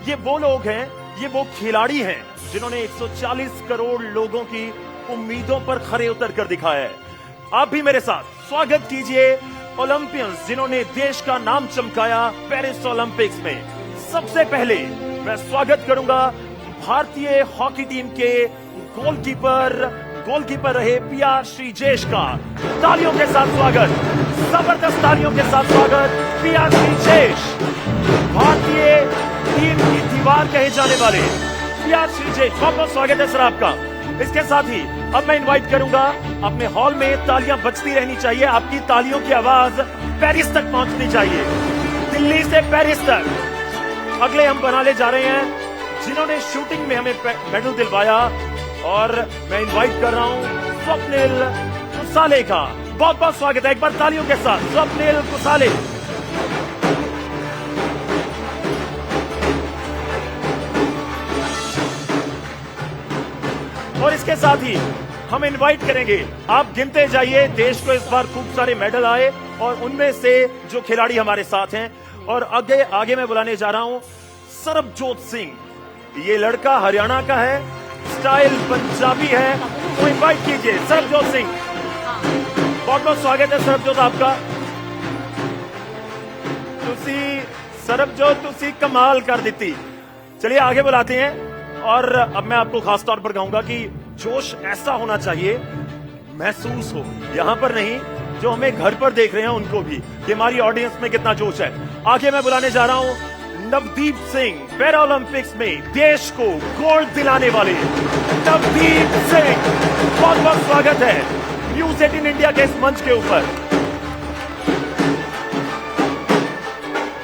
ये वो लोग हैं, ये वो खिलाड़ी हैं जिन्होंने 140 करोड़ लोगों की उम्मीदों पर खरे उतर कर दिखाया है। आप भी मेरे साथ स्वागत कीजिए ओलंपियंस जिन्होंने देश का नाम चमकाया पेरिस ओलंपिक्स में। सबसे पहले मैं स्वागत करूंगा भारतीय हॉकी टीम के गोलकीपर रहे पीआर श्रीजेश का। तालियों के साथ स्वागत, जबरदस्त तालियों के साथ स्वागत पीआर श्रीजेश। भारतीय टीम की दीवार कहे जाने वाले पीआर श्रीजेश, बहुत बहुत स्वागत है सर आपका। इसके साथ ही अब मैं इनवाइट करूंगा, अपने हॉल में तालियां बजती रहनी चाहिए, आपकी तालियों की आवाज पेरिस तक पहुंचनी चाहिए, दिल्ली से पेरिस तक। अगले हम बनाने जा रहे हैं जिन्होंने शूटिंग में हमें मेडल दिलवाया, और मैं इनवाइट कर रहा हूं स्वप्निल कुसाले का। बहुत बहुत स्वागत है एक बार तालियों के साथ स्वप्निल कुसाले। और इसके साथ ही हम इनवाइट करेंगे, आप गिनते जाइए, देश को इस बार खूब सारे मेडल आए और उनमें से जो खिलाड़ी हमारे साथ हैं। और आगे मैं बुलाने जा रहा हूं सरबजोत सिंह। ये लड़का हरियाणा का है, स्टाइल पंजाबी है, तो इनवाइट कीजिए सरबजोत सिंह। बहुत बहुत स्वागत है सरबजोत आपका। सरबजोत तुसी कमाल कर दी। चलिए आगे बुलाते हैं। और अब मैं आपको खास तौर पर कहूंगा कि जोश ऐसा होना चाहिए महसूस हो, यहां पर नहीं, जो हमें घर पर देख रहे हैं उनको भी, कि हमारी ऑडियंस में कितना जोश है। आगे मैं बुलाने जा रहा हूं नवदीप सिंह, पैरा ओलंपिक्स में देश को गोल्ड दिलाने वाले नवदीप सिंह। बहुत बहुत स्वागत है न्यूज 18 इंडिया के इस मंच के ऊपर।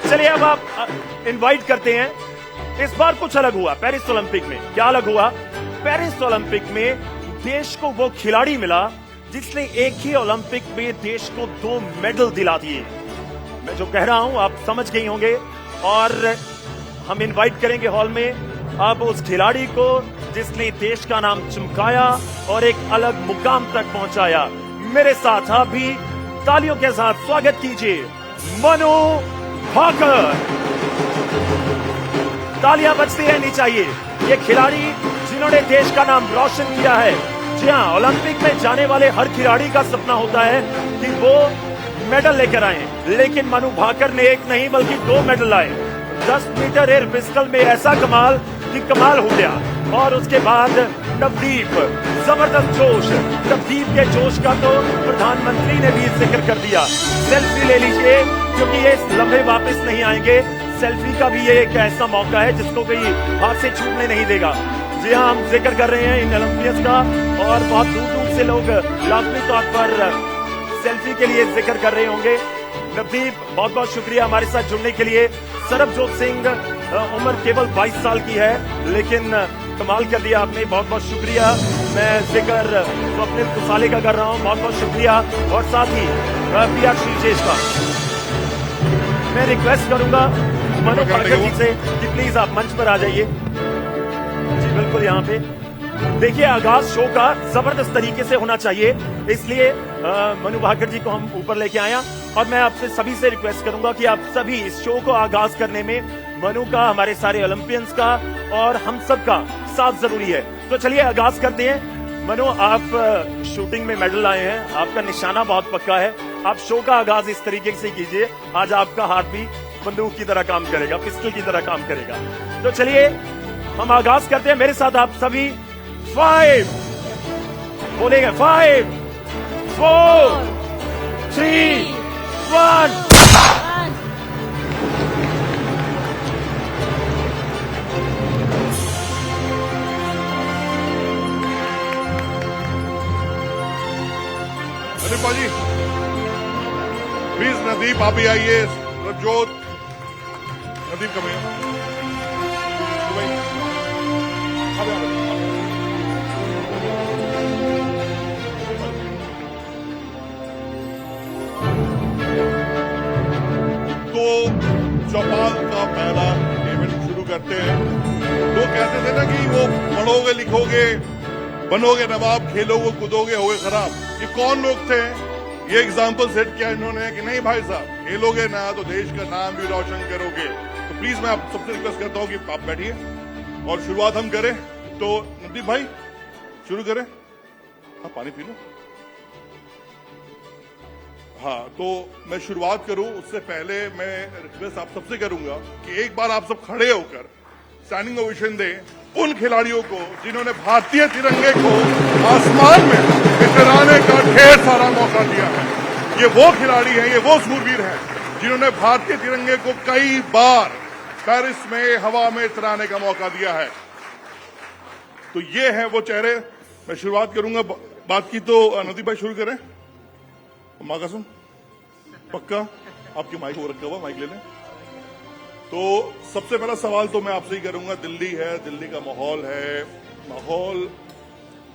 चलिए अब आप इनवाइट करते हैं। इस बार कुछ अलग हुआ पेरिस ओलंपिक में। क्या अलग हुआ? पेरिस ओलंपिक में देश को वो खिलाड़ी मिला जिसने एक ही ओलंपिक में देश को 2 मेडल दिला दिए। मैं जो कह रहा हूं आप समझ गई होंगे। और हम इनवाइट करेंगे हॉल में अब उस खिलाड़ी को जिसने देश का नाम चमकाया और एक अलग मुकाम तक पहुंचाया। मेरे साथ आप भी तालियों के साथ स्वागत कीजिए मनु भाकर। तालियां बजती रहनी चाहिए। ये खिलाड़ी जिन्होंने देश का नाम रोशन किया है। जी हां, ओलंपिक में जाने वाले हर खिलाड़ी का सपना होता है कि वो मेडल लेकर आए, लेकिन मनु भाकर ने एक नहीं बल्कि 2 मेडल लाए। 10 मीटर एयर पिस्टल में ऐसा कमाल कि कमाल हो गया। और उसके बाद नवदीप, जबरदस्त जोश। नवदीप के जोश का तो प्रधानमंत्री ने भी जिक्र कर दिया। सेल्फी ले लीजिए क्योंकि ये लम्हे वापस नहीं आएंगे। सेल्फी का भी ये एक ऐसा मौका है जिसको कोई हाथ से छूटने नहीं देगा। जी हाँ, हम जिक्र कर रहे हैं इन ओलंपियंस का, और बहुत दूर दूर से लोग लाजमी तौर पर सेल्फी के लिए जिक्र कर रहे होंगे। नवदीप, बहुत बहुत शुक्रिया हमारे साथ जुड़ने के लिए। सरबजोत सिंह, उम्र केवल 22 साल की है, लेकिन कमाल कर दिया आपने, बहुत बहुत शुक्रिया। मैं जिक्र स्वप्निल कुसाले का कर रहा हूं, बहुत बहुत शुक्रिया। और साथ ही पीआर श्रीजेश का मैं रिक्वेस्ट करूंगा मनु भाकर जी से कि प्लीज आप मंच पर आ जाइए। जी बिल्कुल, यहाँ पे देखिए आगाज शो का जबरदस्त तरीके से होना चाहिए, इसलिए मनु भाकर जी को हम ऊपर लेके आया। और मैं आपसे सभी से रिक्वेस्ट करूंगा कि आप सभी इस शो को आगाज करने में मनु का, हमारे सारे ओलंपियंस का और हम सब का साथ जरूरी है। तो चलिए आगाज करते हैं। मनु, आप शूटिंग में मेडल आए हैं, आपका निशाना बहुत पक्का है। आप शो का आगाज इस तरीके से कीजिए, आज आपका हाथ भी बंदूक की तरह काम करेगा, पिस्टल की तरह काम करेगा। तो चलिए हम आगाज करते हैं। मेरे साथ आप सभी 5 बोलेंगे, 5 4 3 1। पाजी प्लीज, नदीप आप भी आइए। रजोत, नदीप कम तो चौपाल का पहला इवेंट शुरू करते हैं। तो कहते थे ना कि वो पढ़ोगे लिखोगे बनोगे नवाब, खेलोगे कूदोगे होगे खराब। ये कौन लोग थे? ये एग्जाम्पल सेट किया इन्होंने कि नहीं भाई साहब, खेलोगे ना तो देश का नाम भी रोशन करोगे। तो तो प्लीज मैं आप सबसे रिक्वेस्ट करता हूँ कि आप बैठिए और शुरुआत हम करें। तो नवदीप भाई शुरू करें। हाँ पानी पी लो। हाँ तो मैं शुरुआत करूं उससे पहले मैं रिक्वेस्ट आप सबसे करूंगा कि एक बार आप सब खड़े होकर स्टैंडिंग ओवेशन दें उन खिलाड़ियों को जिन्होंने भारतीय तिरंगे को आसमान में लहराने का ढेर सारा मौका दिया है। ये वो खिलाड़ी हैं, ये वो सूरवीर हैं जिन्होंने भारतीय तिरंगे को कई बार पेरिस में हवा में लहराने का मौका दिया है। तो ये हैं वो चेहरे। मैं शुरुआत करूंगा बात की तो नवदीप भाई शुरू करें। माँ कसम पक्का आपकी माइक हो रखा हुआ, माइक ले लें। तो सबसे पहला सवाल तो मैं आपसे ही करूंगा। दिल्ली है, दिल्ली का माहौल है, माहौल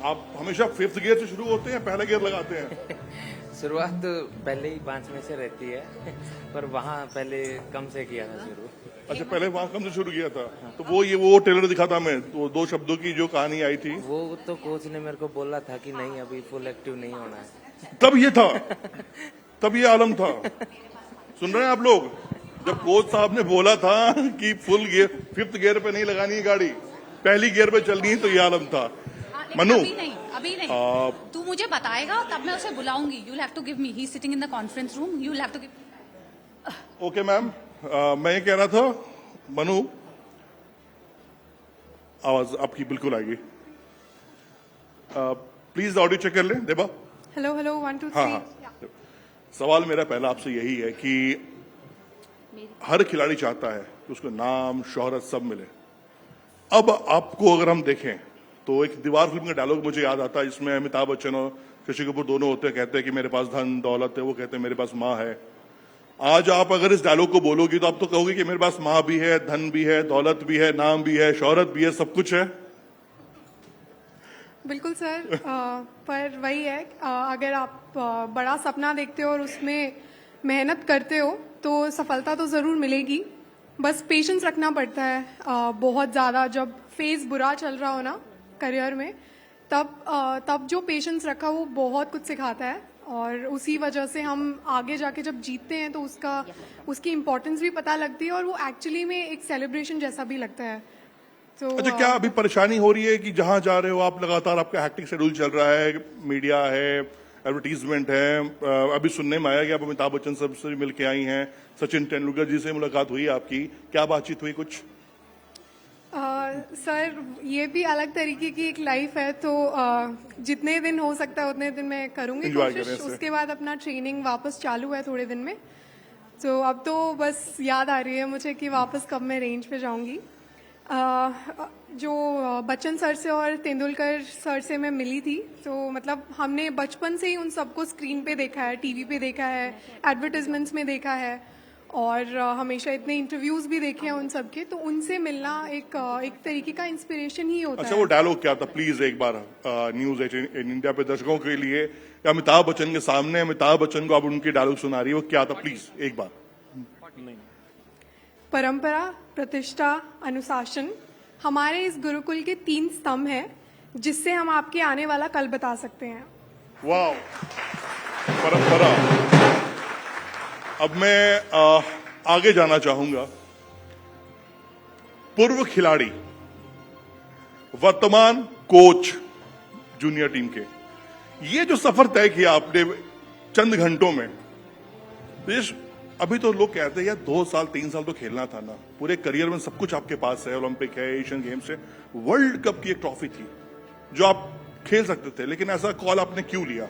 आप हमेशा 5th गियर से शुरू होते हैं, पहला गियर लगाते हैं? शुरुआत तो पहले ही 5 में से रहती है, पर वहाँ पहले कम से किया था शुरू। अच्छा पहले वहां कम से शुरू किया था। तो वो ट्रेलर दिखा था मैं, तो 2 शब्दों की जो कहानी आई थी वो तो कोच ने मेरे को बोला था कि नहीं अभी फुल एक्टिव नहीं होना है। तब ये था, तब ये आलम था। सुन रहे हैं आप लोग? जब कोच साहब ने बोला था कि फुल गियर 5th गियर पे नहीं लगानी है गाड़ी, पहली गियर पे चलनी है, तो ये आलम था। मनु अभी नहीं तू मुझे बताएगा तब मैं उसे बुलाऊंगी। You have to give me, he is sitting in the conference room, you have to give. Okay ma'am, मैं ये कह रहा था मनु, आवाज आपकी बिल्कुल आएगी। प्लीज ऑडियो चेक कर लें। देबा हेलो 1 2 3। हाँ। सवाल मेरा पहला आपसे यही है कि हर खिलाड़ी चाहता है कि उसको नाम शोहरत सब मिले। अब आपको अगर हम देखें तो एक दीवार फिल्म का डायलॉग मुझे याद आता है जिसमें अमिताभ बच्चन और शशि कपूर दोनों होते हैं, कहते हैं कि मेरे पास धन दौलत है, वो कहते हैं मेरे पास माँ है। आज आप अगर इस डायलॉग को बोलोगी तो आप तो कहोगे कि मेरे पास माँ भी है, धन भी है, दौलत भी है, नाम भी है, शोहरत भी है, सब कुछ है। बिल्कुल सर, पर वही है, अगर आप बड़ा सपना देखते हो और उसमें मेहनत करते हो तो सफलता तो ज़रूर मिलेगी। बस पेशेंस रखना पड़ता है बहुत ज़्यादा। जब फेज बुरा चल रहा हो ना करियर में, तब जो पेशेंस रखा वो बहुत कुछ सिखाता है, और उसी वजह से हम आगे जाके जब जीतते हैं तो उसकी इम्पोर्टेंस भी पता लगती है, और वो एक्चुअली में एक सेलिब्रेशन जैसा भी लगता है। तो अच्छा, क्या अभी परेशानी हो रही है कि जहां जा रहे हो आप लगातार आपका हैक्टिक शेड्यूल चल रहा है, मीडिया है, एडवर्टीजमेंट है, अभी सुनने में आया कि आप अमिताभ बच्चन साहब से मिल के आई हैं, सचिन तेंदुलकर जी से मुलाकात हुई आपकी, क्या बातचीत हुई कुछ? सर ये भी अलग तरीके की एक लाइफ है, तो जितने दिन हो सकता है उतने दिन मैं करूंगी Enjoy कोशिश। करें इससे। उसके बाद अपना ट्रेनिंग वापस चालू है थोड़े दिन में, तो अब तो बस याद आ रही है मुझे कि वापस कब मैं रेंज पे जाऊंगी। जो बच्चन सर से और तेंदुलकर सर से मैं मिली थी, तो मतलब हमने बचपन से ही उन सबको स्क्रीन पे देखा है, टीवी पे देखा है, एडवर्टाइजमेंट्स में देखा है, और हमेशा इतने इंटरव्यूज भी देखे हैं उन सबके, तो उनसे मिलना एक तरीके का इंस्पिरेशन ही होता अच्छा, है। वो डायलॉग क्या था प्लीज एक बार न्यूज 18 इंडिया पे दर्शकों के लिए, अमिताभ बच्चन के सामने अमिताभ बच्चन को आप उनकी डायलॉग सुना रही है, वो क्या था प्लीज एक बार? परंपरा, प्रतिष्ठा, अनुशासन हमारे इस गुरुकुल के 3 स्तंभ हैं, जिससे हम आपके आने वाला कल बता सकते हैं। वाह, परंपरा। अब मैं आगे जाना चाहूंगा। पूर्व खिलाड़ी, वर्तमान कोच जूनियर टीम के, ये जो सफर तय किया आपने चंद घंटों में, अभी तो लोग कहते हैं यार 2 साल 3 साल तो खेलना था ना, पूरे करियर में सब कुछ आपके पास है, ओलंपिक है, एशियन गेम्स है, वर्ल्ड कप की एक ट्रॉफी थी जो आप खेल सकते थे, लेकिन ऐसा कॉल आपने क्यों लिया?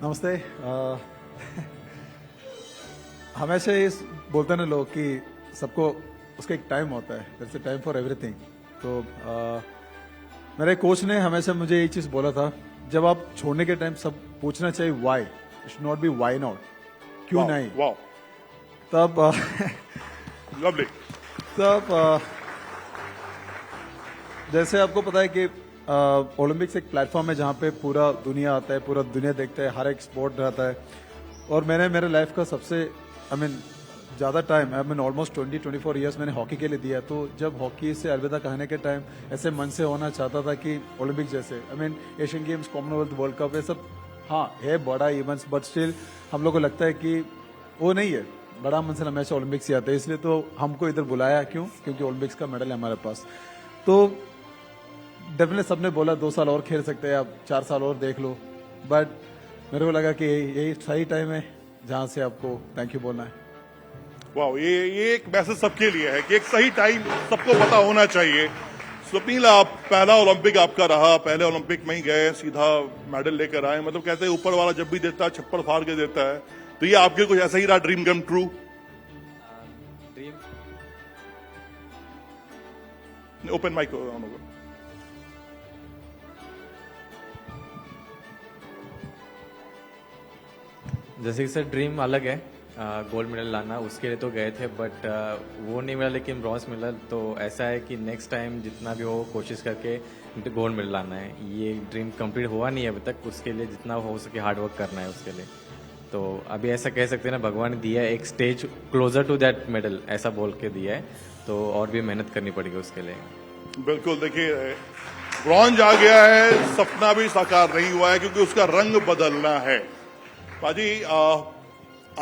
नमस्ते। हमेशा ये बोलते हैं ना लोग कि सबको उसका एक टाइम होता है, there is a time for everything. तो मेरे कोच ने हमेशा मुझे ये चीज बोला था, जब आप छोड़ने के टाइम सब पूछना चाहिए why, it should not be why not, क्यों नहीं। वाह, तब लवली। तब जैसे आपको पता है कि ओलंपिक्स एक प्लेटफॉर्म है जहाँ पे पूरा दुनिया आता है, पूरा दुनिया देखता है, हर एक स्पोर्ट रहता है, और मैंने मेरे लाइफ का सबसे ज़्यादा टाइम ऑलमोस्ट 20-24 ईयर्स मैंने हॉकी के लिए दिया। तो जब हॉकी से अलविदा कहने के टाइम ऐसे मन से होना चाहता था कि ओलंपिक जैसे Asian games, Commonwealth, world cup, ये सब हाँ है बड़ा इवेंट्स, बट स्टिल हम लोग को लगता है कि वो नहीं है, बड़ा मंजिल हमेशा ओलंपिक्स ही आता है, इसलिए तो हमको इधर बुलाया क्यों, क्योंकि ओलंपिक्स का मेडल है हमारे पास। तो डेफिनेटली सबने बोला 2 साल और खेल सकते हैं आप, 4 साल और देख लो, बट मेरे को लगा कि यही सही टाइम है जहां से आपको थैंक यू बोलना है। वाह, ये एक मैसेज सबके लिए है कि एक सही टाइम सबको पता होना चाहिए। स्वप्निल, आप पहला ओलंपिक आपका रहा, पहले ओलंपिक में ही गए, सीधा मेडल लेकर आए। मतलब कहते हैं ऊपर वाला जब भी देता है छप्पर फाड़ के देता है, तो ये आपके कुछ ऐसा ही रहा, dream come true? Dream open mic on होगा। जैसे कि सर ड्रीम अलग है, गोल्ड मेडल लाना, उसके लिए तो गए थे, बट वो नहीं मिला, लेकिन ब्रॉन्ज मिला। तो ऐसा है कि नेक्स्ट टाइम जितना भी हो कोशिश करके गोल्ड मेडल लाना है। ये ड्रीम कंप्लीट हुआ नहीं है अभी तक, उसके लिए जितना हो सके हार्ड वर्क करना है उसके लिए। तो अभी ऐसा कह सकते हैं ना, भगवान ने दिया है एक stage closer to that medal, ऐसा बोल के दिया है, तो और भी मेहनत करनी पड़ेगी उसके लिए। बिल्कुल, देखिए ब्रॉन्ज आ गया है, सपना भी साकार नहीं हुआ है क्योंकि उसका रंग बदलना है। पाजी,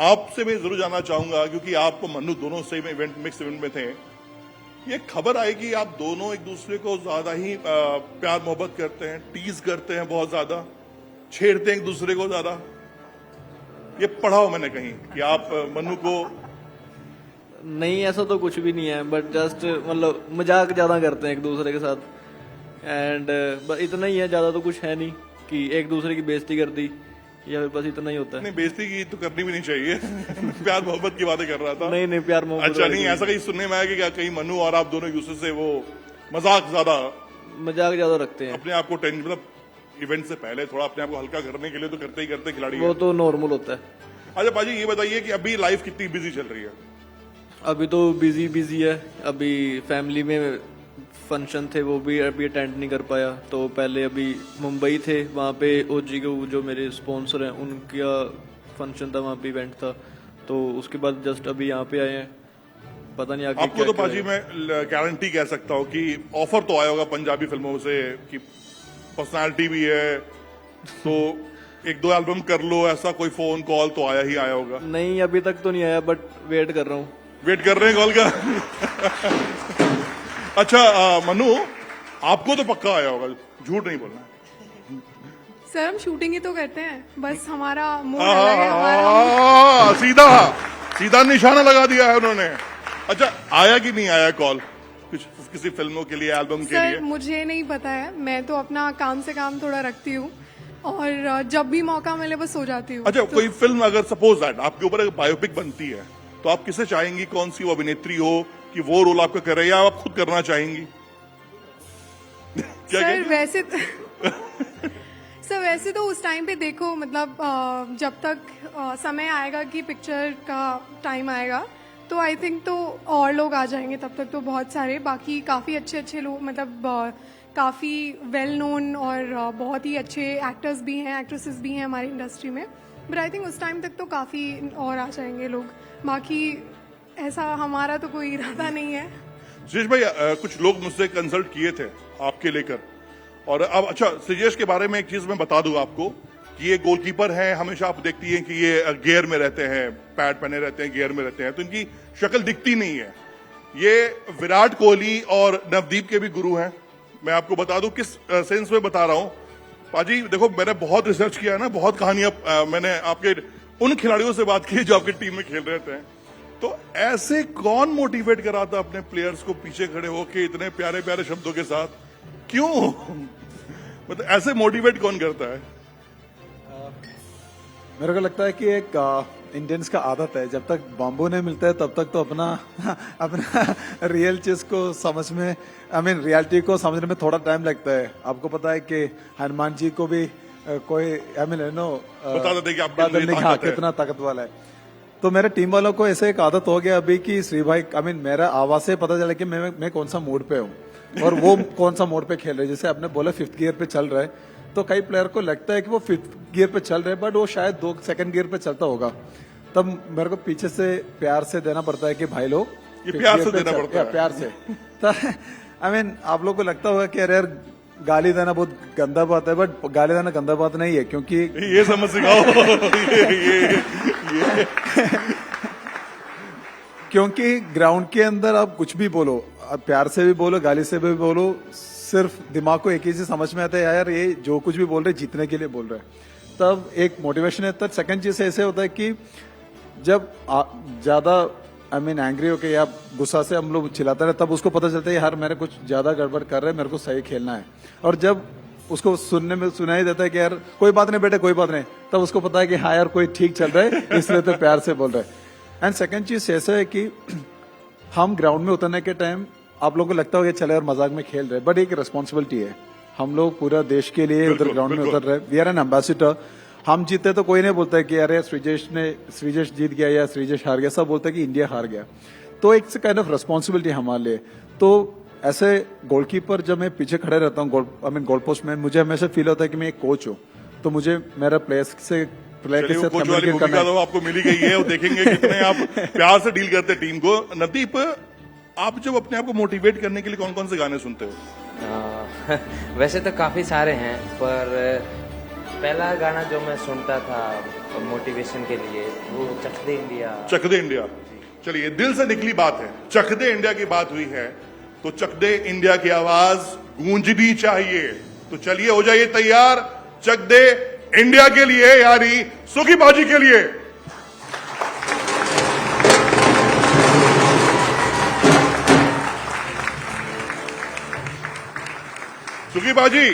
आपसे मैं जरूर जानना चाहूंगा, क्योंकि आप मन्नू दोनों सेम इवेंट, मिक्स इवेंट में थे, ये खबर आई कि आप दोनों एक दूसरे को ज्यादा ही प्यार मोहब्बत करते हैं, टीज करते हैं, बहुत ज्यादा छेड़ते हैं एक दूसरे को ज्यादा। ये पढ़ा हो मैंने कहीं कि आप मन्नू को। नहीं, ऐसा तो कुछ भी नहीं है, बट जस्ट मतलब मजाक ज्यादा करते हैं एक दूसरे के साथ, एंड इतना ही है, ज्यादा तो कुछ है नहीं कि एक दूसरे की बेइज्जती कर दी, या बस इतना ही होता है। नहीं, बेइज्जती की तो करनी भी नहीं चाहिए। प्यार मोहब्बत की बातें कर रहा था। नहीं, प्यार मोहब्बत। अच्छा, नहीं ऐसा कहीं सुनने में आया कि क्या कहीं मन्नू और आप दोनों एक दूसरे से वो मजाक ज्यादा रखते हैं, अपने आप को टेंशन, मतलब इवेंट से पहले थोड़ा अपने आप को हल्का करने के लिए तो करते ही करते खिलाड़ी। वो तो नॉर्मल होता है। अच्छा पाजी, ये बताइए कि अभी लाइफ कितनी बिजी चल रही है? अभी तो बिजी है। अभी फैमिली में फंक्शन थे, वो भी अभी अटेंड नहीं कर पाया। तो पहले अभी मुंबई थे, वहाँ पे ओजी को जो मेरे स्पॉन्सर हैं उनका फंक्शन था, वहाँ पे इवेंट था। तो उसके बाद जस्ट अभी यहाँ पे आए हैं, पता नहीं आगे आपको तो पाजी मैं गारंटी कह सकता हूँ कि ऑफर तो आया होगा पंजाबी फिल्मों से कि पर्सनालिटी भी है, तो 1-2 एल्बम कर लो, ऐसा कोई फोन कॉल तो आया ही आया होगा? नहीं, अभी तक तो नहीं आया, बट वेट कर रहा हूँ। वेट कर रहे हैं कॉल का? अच्छा मनु, आपको तो पक्का आया होगा, झूठ नहीं बोलना। सर हम शूटिंग ही तो करते हैं, बस हमारा मूड अलग है, हमारा सीधा निशाना लगा दिया है उन्होंने। अच्छा, आया कि नहीं आया कॉल किसी फिल्मों के लिए, एल्बम के लिए? सर मुझे नहीं पता है, मैं तो अपना काम से काम थोड़ा रखती हूँ और जब भी मौका मिले बस सो जाती हूँ। अच्छा, कोई फिल्म अगर सपोज दैट आपके ऊपर एक बायोपिक बनती है, तो आप किसे चाहेंगी, कौन सी वो अभिनेत्री हो कि वो रोल आपका करे, या आप खुद करना चाहेंगी? क्या सर वैसे तो सर वैसे तो उस टाइम पे देखो, मतलब जब तक समय आएगा कि पिक्चर का टाइम आएगा, तो आई थिंक तो और लोग आ जाएंगे, तब तक तो बहुत सारे बाकी काफ़ी अच्छे लोग, मतलब काफ़ी वेल नोन और बहुत ही अच्छे एक्टर्स भी हैं, एक्ट्रेसेस भी हैं हमारी इंडस्ट्री में। बट आई थिंक उस टाइम तक तो काफ़ी और आ जाएंगे लोग, बाकी ऐसा हमारा तो कोई इरादा नहीं है। सुजेश भाई, कुछ लोग मुझसे कंसल्ट किए थे आपके लेकर, और अब अच्छा सुजेश के बारे में एक चीज मैं बता दूं आपको कि ये गोलकीपर हैं, हमेशा आप देखती हैं कि ये गियर में रहते हैं, पैड पहने रहते हैं, गियर में रहते हैं, तो इनकी शक्ल दिखती नहीं है। ये विराट कोहली और नवदीप के भी गुरु हैं। मैं आपको बता दूं किस सेंस में बता रहा हूं। पाजी देखो, मैंने बहुत रिसर्च किया है ना, बहुत कहानियां मैंने आपके उन खिलाड़ियों से बात की जो आपकी टीम में खेल रहे थे। तो ऐसे कौन मोटिवेट कराता अपने प्लेयर्स को पीछे खड़े होके इतने प्यारे प्यारे शब्दों के साथ, क्यों? मतलब ऐसे मोटिवेट कौन करता है? मेरे को लगता है कि एक इंडियंस का आदत है, जब तक बाम्बू नहीं मिलता है तब तक तो अपना रियल चीज को समझ में, रियलिटी को समझने में थोड़ा टाइम लगता है। आपको पता है कि हनुमान जी को भी कोई बता देते कि आपके अंदर ताकत है। कितना ताकत वाला है। तो मेरे टीम वालों को ऐसे एक आदत हो गया अभी कि श्री भाई, मेरा आवाज से पता चला कि मैं कौन सा मोड पे हूँ और वो कौन सा मोड पे खेल रहे हैं। जैसे आपने बोला 5th गियर पे चल रहा है, तो कई प्लेयर को लगता है कि वो 5th गियर पे चल रहे हैं, बट वो शायद 2nd गियर पे चलता होगा। तब मेरे को पीछे से प्यार से देना पड़ता है कि भाई लोग, ये प्यार से देना पड़ता है, प्यार से। तो आप लोग को लगता होगा कि अरे यार गाली देना बहुत गंदा बात है, बट गाली देना गंदा बात नहीं है, क्योंकि ये समझ सिखाओ। ये क्योंकि ग्राउंड के अंदर आप कुछ भी बोलो, आप प्यार से भी बोलो, गाली से भी बोलो, सिर्फ दिमाग को एक ही चीज समझ में आता है, यार ये जो कुछ भी बोल रहे जीतने के लिए बोल रहे हैं, तब एक मोटिवेशन है। तब सेकंड चीज ऐसे होता है कि जब ज्यादा एंग्री होके या गुस्सा से हम लोग चिल्लाते रहे, तब उसको पता चलता है यार मेरे कुछ ज्यादा गड़बड़ कर रहे हैं, मेरे को सही खेलना है। और जब उसको सुनने में सुनाई देता है कि यार कोई बात नहीं बेटे, कोई बात नहीं, तब उसको पता है कि हाँ यार कोई ठीक चल रहा है, इसलिए तो प्यार से बोल रहा है। एंड सेकंड चीज ऐसा है कि हम ग्राउंड में उतरने के टाइम आप लोगों को लगता होगा चले और मजाक में खेल रहे, बट एक रिस्पॉन्सिबिलिटी है। हम लोग पूरा देश के लिए उधर ग्राउंड में उतर रहे, वी आर एन एम्बेसडर। हम जीते तो कोई नहीं बोलता है कि अरे श्रीजेश जीत गया या श्रीजेश हार गया, सब बोलते हैं कि इंडिया हार गया। तो एक काइंड ऑफ रिस्पॉन्सिबिलिटी हमारे लिए। तो ऐसे गोलकीपर जब मैं पीछे खड़े रहता हूँ गोल पोस्ट में, मुझे हमेशा फील होता है कि मैं एक कोच हूँ, तो मुझे मेरा प्लेयर के साथ कोच वाली भूमिका तो आपको मिली गई है, और देखेंगे कितने आप प्यार से डील करते टीम को। नवदीप, आप जब अपने आप को मोटिवेट करने के लिए कौन कौन से गाने सुनते हो? वैसे तो काफी सारे हैं, पर पहला गाना जो मैं सुनता था मोटिवेशन के लिए वो चक दे इंडिया। चक दे इंडिया, चलिए दिल से निकली बात है, चक दे इंडिया की बात हुई है, तो चक दे इंडिया की आवाज गूंजनी चाहिए। तो चलिए हो जाइए तैयार चक दे इंडिया के लिए, यानी सुखी बाजी के लिए। सुखी बाजी,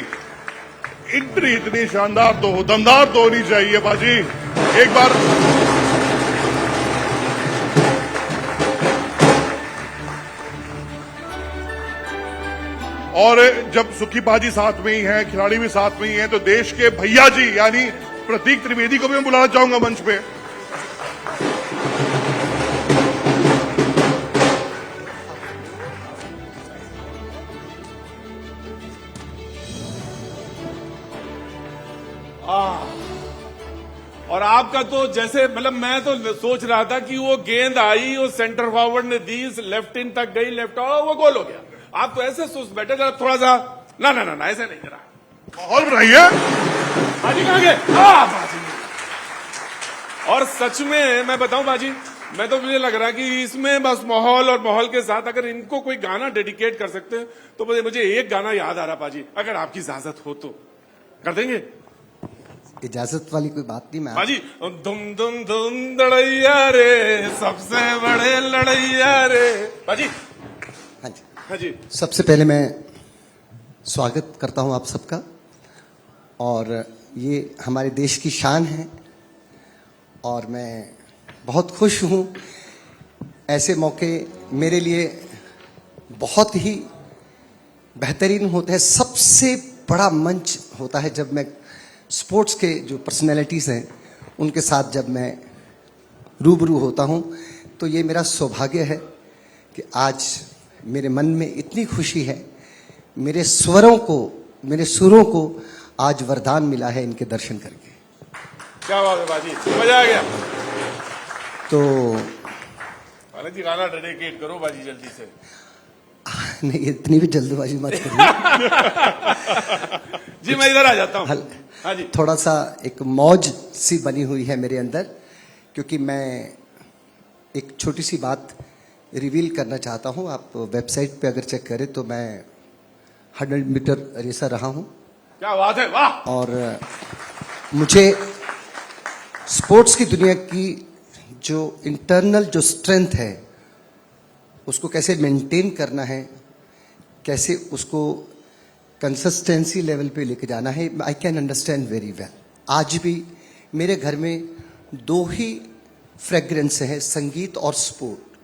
एंट्री इतनी शानदार तो हो, दमदार तो होनी चाहिए बाजी। एक बार और जब सुखी बाजी साथ में ही है, खिलाड़ी भी साथ में ही है, तो देश के भैया जी यानी प्रतीक त्रिवेदी को भी मैं बुलाना चाहूंगा मंच पे। और आपका तो जैसे मतलब मैं तो सोच रहा था कि वो गेंद आई, वो सेंटर फॉरवर्ड ने दी, लेफ्ट इन तक गई, लेफ्ट और वो गोल हो गया। आप तो ऐसे सोच बैठे जरा थोड़ा सा ना ना ना, ना ऐसे नहीं करा, माहौल बनाइए। बाजी कहां गए? बाजी। और सच में मैं बताऊं बाजी, मैं तो मुझे लग रहा है कि इसमें बस माहौल और माहौल के साथ अगर इनको कोई गाना डेडिकेट कर सकते हैं तो मुझे एक गाना याद आ रहा बाजी, अगर आपकी इजाजत हो तो कर देंगे? इजाजत वाली कोई बात नहीं। मैं बाजी, धुम धुम धुम लड़ैया रे, सबसे बड़े लड़ैया रे। बाजी। हाँ जी, हाँ जी। सबसे पहले मैं स्वागत करता हूं आप सबका, और ये हमारे देश की शान है, और मैं बहुत खुश हूं। ऐसे मौके मेरे लिए बहुत ही बेहतरीन होते हैं। सबसे बड़ा मंच होता है जब मैं स्पोर्ट्स के जो पर्सनैलिटीज़ हैं उनके साथ जब मैं रूबरू होता हूं, तो ये मेरा सौभाग्य है कि आज मेरे मन में इतनी खुशी है। मेरे स्वरों को, मेरे सुरों को आज वरदान मिला है इनके दर्शन करके। क्या बात है बाजी, मजा आ गया। तो जी गाना डेडिकेट करो बाजी जल्दी से। नहीं, इतनी भी जल्दबाजी मत करिए। जी मैं इधर आ जाता हूँ। हाँ जी। थोड़ा सा एक मौज सी बनी हुई है मेरे अंदर, क्योंकि मैं एक छोटी सी बात रिवील करना चाहता हूं। आप वेबसाइट पे अगर चेक करें तो मैं 100 मीटर रेसर रहा हूं। क्या बात है, वाह। और मुझे स्पोर्ट्स की दुनिया की जो इंटरनल जो स्ट्रेंथ है उसको कैसे मेंटेन करना है, कैसे उसको कंसिस्टेंसी लेवल पे लेके जाना है, I can understand very well. आज भी मेरे घर में 2 ही फ्रेग्रेंस है, संगीत और स्पोर्ट।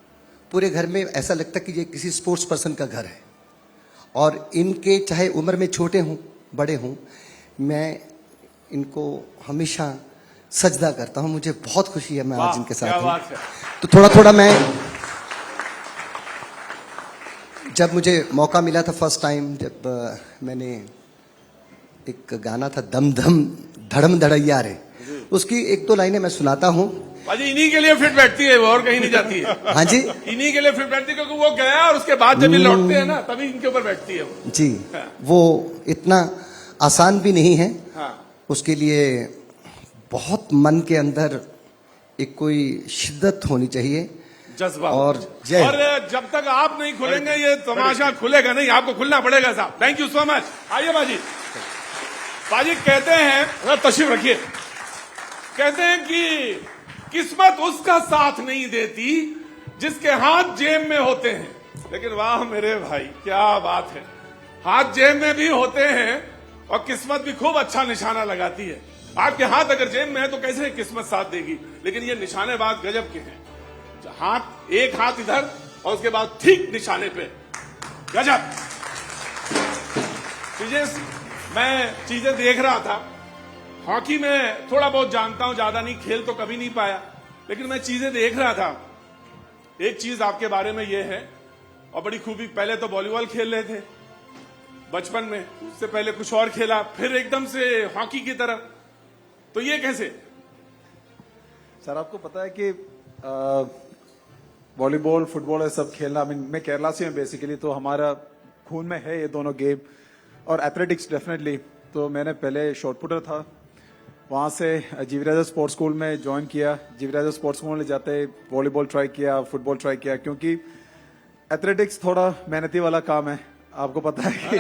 पूरे घर में ऐसा लगता है कि ये किसी स्पोर्ट्स पर्सन का घर है, और इनके चाहे उम्र में छोटे हों बड़े हों, मैं इनको हमेशा सजदा करता हूं। मुझे बहुत खुशी है मैं आज इनके साथ हूं। तो थोड़ा थोड़ा मैं, जब मुझे मौका मिला था फर्स्ट टाइम, जब मैंने एक गाना था दम दम धड़म धड़ैया रे, उसकी 1-2 लाइनें मैं सुनाता हूं। बाजी इन्हीं के लिए फिट बैठती है वो, और कहीं नहीं जाती है। हाँ जी, इन्हीं के लिए फिट बैठती है, क्योंकि वो गया और उसके बाद जब ये लौटते हैं ना तभी इनके ऊपर बैठती है वो। जी, वो इतना आसान भी नहीं है। हाँ। उसके लिए बहुत मन के अंदर एक कोई शिद्दत होनी चाहिए। जज्बा और जय और जब तक आप नहीं खुलेंगे ये तमाशा खुलेगा नहीं, आपको खुलना पड़ेगा साहब। Thank you so much. आइए बाजी। बाजी कहते हैं, तशरीफ रखिए, कहते हैं कि किस्मत उसका साथ नहीं देती जिसके हाथ जेब में होते हैं। लेकिन वाह मेरे भाई, क्या बात है, हाथ जेब में भी होते हैं और किस्मत भी खूब अच्छा निशाना लगाती है। आपके हाथ अगर जेब में है तो कैसे किस्मत साथ देगी, लेकिन ये निशानेबाज गजब के हैं। हाथ, एक हाथ इधर और उसके बाद ठीक निशाने पे, गजब चीजें। मैं चीजें देख रहा था, हॉकी में थोड़ा बहुत जानता हूं, ज्यादा नहीं, खेल तो कभी नहीं पाया, लेकिन मैं चीजें देख रहा था। एक चीज आपके बारे में यह है, और बड़ी खूबी, पहले तो वॉलीबॉल खेल रहे थे बचपन में, उससे पहले कुछ और खेला, फिर एकदम से हॉकी की तरफ, तो ये कैसे? सर आपको पता है कि वॉलीबॉल, फुटबॉल ये सब खेलना, मैं केरला से हूँ बेसिकली, तो हमारा खून में है ये दोनों गेम, और एथलेटिक्स डेफिनेटली। तो मैंने पहले शॉर्ट पुटर था, वहाँ से जीवराजा स्पोर्ट्स स्कूल में ज्वाइन किया। जीवराजा स्पोर्ट्स स्कूल में जाते वॉलीबॉल ट्राई किया, फुटबॉल ट्राई किया, क्योंकि एथलेटिक्स थोड़ा मेहनती वाला काम है। आपको पता है कि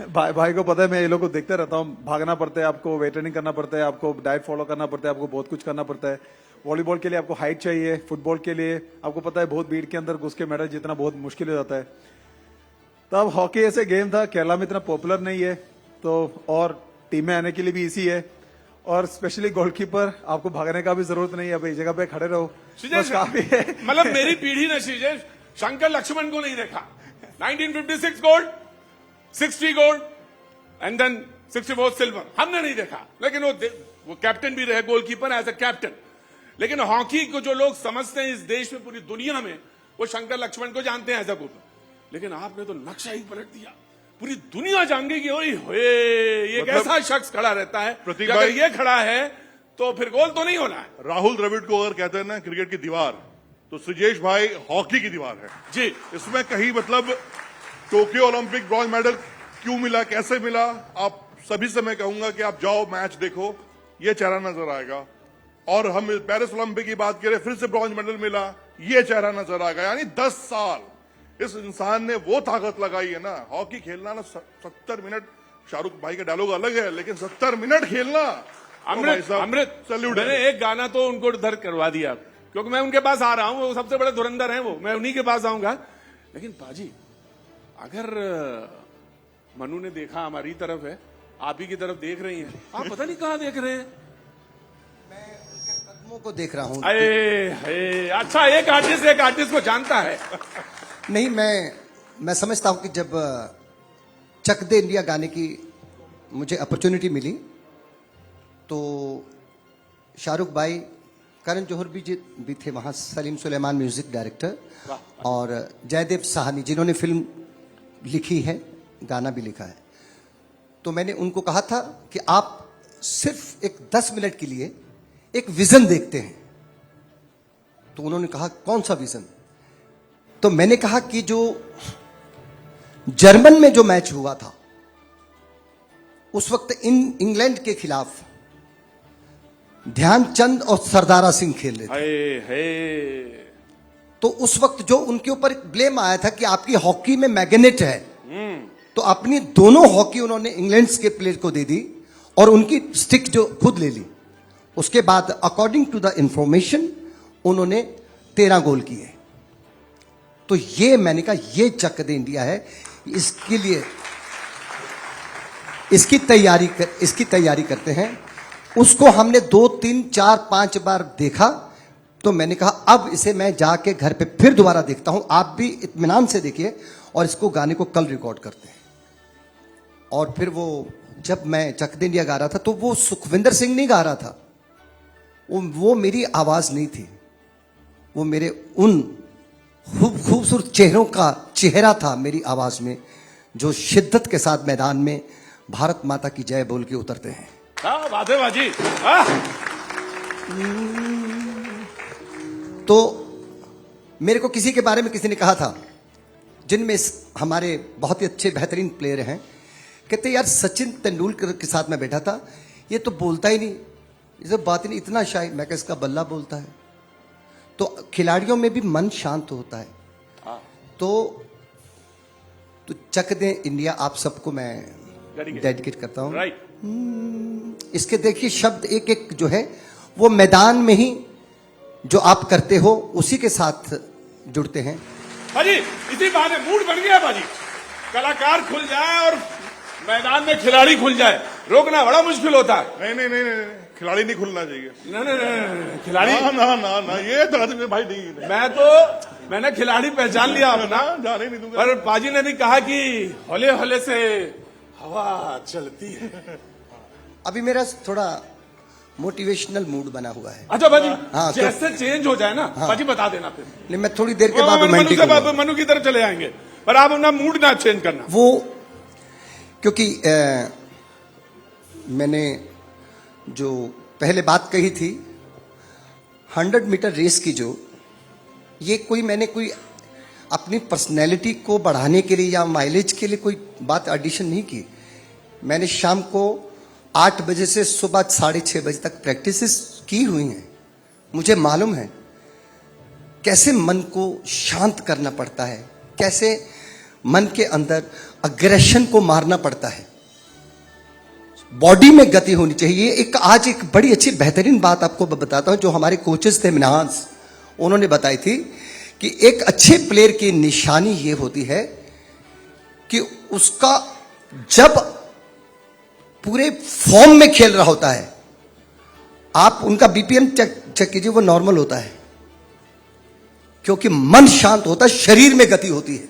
भाई को पता है, मैं ये लोग को देखते रहता हूँ, भागना पड़ता है आपको, वेट ट्रेनिंग करना पड़ता है आपको, डाइट फॉलो करना पड़ता है आपको, बहुत कुछ करना पड़ता है। वॉलीबॉल के लिए आपको हाइट चाहिए, फुटबॉल के लिए आपको पता है बहुत भीड़ के अंदर घुस के मेडल जीतना बहुत मुश्किल हो जाता है। तब हॉकी ऐसे गेम था, केरला में इतना पॉपुलर नहीं है, तो और टीमें आने के लिए भी इजी है, और स्पेशली गोलकीपर, आपको भागने का भी जरूरत नहीं है, अब एक जगह पे खड़े रहो, बस काफी है। मतलब मेरी पीढ़ी ने श्रीजेश शंकर लक्ष्मण को नहीं देखा। 1956 gold, 60 gold and then 64 silver, हमने नहीं देखा, लेकिन वो कैप्टन भी रहे, गोलकीपर एज ए कैप्टन। लेकिन हॉकी को जो लोग समझते हैं इस देश में, पूरी दुनिया में, वो शंकर लक्ष्मण को जानते हैं एज ए गोलकीपर। लेकिन आपने तो नक्शा ही पलट दिया, पूरी दुनिया जान गई कि ओए होए ये मतलब कैसा शख्स खड़ा रहता है, प्रतीक अगर भाई, ये खड़ा है तो फिर गोल तो नहीं होना है। राहुल द्रविड़ को अगर कहते हैं ना क्रिकेट की दीवार, तो सुजेश भाई हॉकी की दीवार है जी। इसमें कहीं मतलब टोक्यो ओलंपिक ब्रॉन्ज मेडल क्यों मिला, कैसे मिला, आप सभी से मैं कहूंगा कि आप जाओ मैच देखो, ये चेहरा नजर आएगा। और हम पेरिस ओलंपिक की बात करें, फिर से ब्रॉन्ज मेडल मिला, ये चेहरा नजर आएगा। यानी 10 साल इस इंसान ने वो ताकत लगाई है ना, हॉकी खेलना ना 70 मिनट, शाहरुख भाई का डायलॉग अलग है, लेकिन 70 मिनट खेलना, अमृत सैल्यूट। मैंने एक गाना तो उनको उधर करवा दिया, क्योंकि मैं उनके पास आ रहा हूं, वो सबसे बड़े धुरंधर हैं, वो मैं उन्हीं के पास आऊंगा। लेकिन पाजी, अगर मनु ने देखा हमारी तरफ है, आप ही की तरफ देख रही हैं, आप पता नहीं कहां देख रहे हैं। मैं उनके कदमों को देख रहा हूं। अच्छा, एक आर्टिस्ट को जानता है। नहीं, मैं समझता हूं कि जब चक दे इंडिया गाने की मुझे अपॉर्चुनिटी मिली, तो शाहरुख भाई, करण जौहर भी थे वहां, सलीम सुलेमान म्यूजिक डायरेक्टर, और जयदेव साहनी जिन्होंने फिल्म लिखी है, गाना भी लिखा है। तो मैंने उनको कहा था कि आप सिर्फ एक 10 मिनट के लिए एक विजन देखते हैं। तो उन्होंने कहा कौन सा विजन? तो मैंने कहा कि जो जर्मन में जो मैच हुआ था उस वक्त इंग्लैंड के खिलाफ ध्यानचंद और सरदारा सिंह खेल रहे थे। तो उस वक्त जो उनके ऊपर ब्लेम आया था कि आपकी हॉकी में मैग्नेट है, तो अपनी दोनों हॉकी उन्होंने इंग्लैंड के प्लेयर को दे दी और उनकी स्टिक जो खुद ले ली। उसके बाद अकॉर्डिंग टू द इंफॉर्मेशन उन्होंने 13 गोल किए। तो ये मैंने कहा ये चक दे इंडिया है, इसके लिए इसकी तैयारी करते हैं। उसको हमने 2, 3, 4, 5 बार देखा, तो मैंने कहा अब इसे मैं जाके घर पे फिर दोबारा देखता हूं, आप भी इत्मीनान से देखिए, और इसको गाने को कल रिकॉर्ड करते हैं। और फिर वो जब मैं चक दे इंडिया गा रहा था, तो वो सुखविंदर सिंह नहीं गा रहा था, वो मेरी आवाज नहीं थी, वो मेरे उन खूबसूरत चेहरों का चेहरा था मेरी आवाज में, जो शिद्दत के साथ मैदान में भारत माता की जय बोल के उतरते हैं। बात है बाजी। तो मेरे को किसी के बारे में किसी ने कहा था, जिनमें हमारे बहुत ही अच्छे बेहतरीन प्लेयर हैं, कहते यार सचिन तेंदुलकर के साथ मैं बैठा था, ये तो बोलता ही नहीं, ये सब बात ही नहीं, इतना शाय। मैं कहा इसका बल्ला बोलता है। तो खिलाड़ियों में भी मन शांत होता है। तो चक दे इंडिया आप सबको मैं डेडिकेट करता हूँ। राइट। इसके देखिए शब्द एक एक जो है वो मैदान में ही जो आप करते हो उसी के साथ जुड़ते हैं। भाजी इसी बहाने मूड बन गया भाजी, कलाकार खुल जाए और मैदान में खिलाड़ी खुल जाए, रोकना बड़ा मुश्किल होता है। नहीं, खिलाड़ी नहीं खुलना चाहिए। नहीं, खिलाड़ी ना ये तो आदमी भाई नहीं। मैंने खिलाड़ी पहचान लिया अपना, जाने नहीं दूंगा। पर बाजी ने भी कहा कि हौले हौले से हवा चलती है। अभी मेरा थोड़ा मोटिवेशनल मूड बना हुआ है। अच्छा बाजी, हाँ, जैसे चेंज हो जाए ना बाजी बता देना फिर। नहीं, मैं थोड़ी देर के बाद रोमांटिक मनु की तरफ चले आएंगे, पर आप अपना मूड ना चेंज करना। वो क्योंकि मैंने जो पहले बात कही थी 100 मीटर रेस की, जो ये मैंने कोई अपनी पर्सनैलिटी को बढ़ाने के लिए या माइलेज के लिए कोई बात एडिशन नहीं की। मैंने शाम को 8 बजे से सुबह 6:30 बजे तक प्रैक्टिसेस की हुई हैं। मुझे मालूम है कैसे मन को शांत करना पड़ता है, कैसे मन के अंदर अग्रेशन को मारना पड़ता है, बॉडी में गति होनी चाहिए। आज एक बड़ी अच्छी बेहतरीन बात आपको बताता हूं जो हमारे कोचेस थे मिनहास, उन्होंने बताई थी कि एक अच्छे प्लेयर की निशानी ये होती है कि उसका जब पूरे फॉर्म में खेल रहा होता है, आप उनका बीपीएम चेक कीजिए, वो नॉर्मल होता है क्योंकि मन शांत होता है, शरीर में गति होती है।